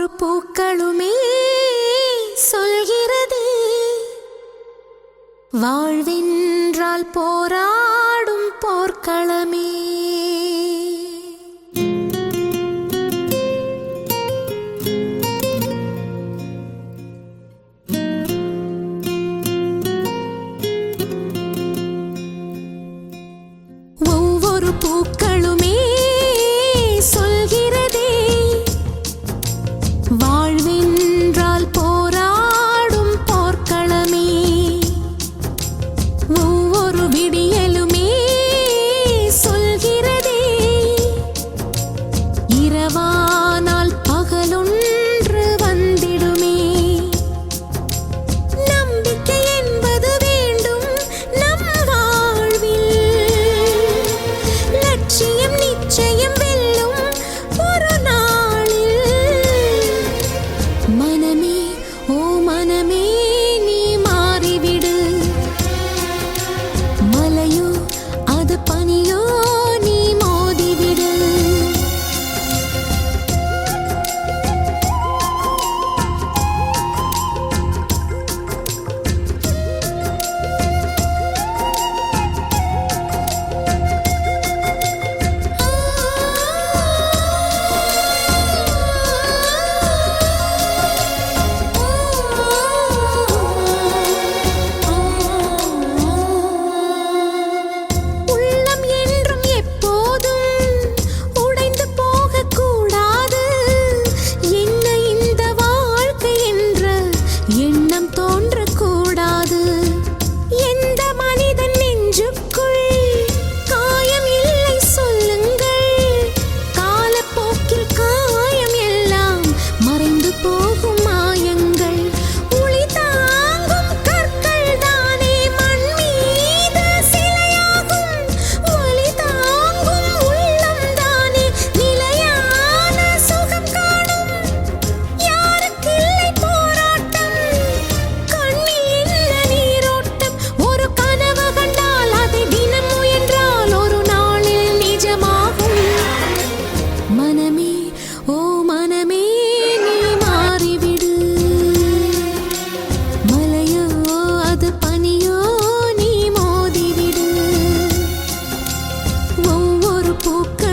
ஒவ்வொரு பூக்களுமே சொல்கிறது வாழ்வென்றால் போராடும் போர்க்களமே. ஒவ்வொரு பூக்களுமே சொல்கிறதே வாழ்வென்றால் போராடும் போர்க்களமே. ஒவ்வொரு விடியலுமே சொல்கிறதே இரவானால் பகலொன்று வந்திடுமே. நம்பிக்கை என்பது வேண்டும் நம் வாழ்வில், லட்சியம் நிச்சயம் வெல்லும் ஒரு நாளில். மனமே ஓ மனமே நீ மாறிவிடு, மலையோ அது பனியோ நீ மோதிவிடு. உள்ளம் என்றும் எப்போதும் உடைந்து போகக்கூடாது. என்ன இந்த வாழ்க்கை என்ற எண்ணம் தோன்றக்கூடாது. எந்த மனிதன் நெஞ்சுக்குள் காயம் இல்லை சொல்லுங்கள், காலப்போக்கில் காயம் எல்லாம் மறைந்து போகும் மாயங்கள். ஒளி தாங்கும் கற்கள் தானே மண் மீது சிலையாகும், ஒளி தாங்கும் உள்ளம் தானே நிலையான சுகம் காணும். யாருக்கில்லை போராட்டம், கண்ணில் என்ன நீரோட்டம். ஒரு கனவு கண்டால் அதை தினம் முயன்றால் ஒரு நாளில் நிஜமாகும். மனமே ஓ மனமே நீ மாறிவிடு, மலையோ அது பனியோ நீ மோதிவிடு. ஒவ்வொரு பூக்கள்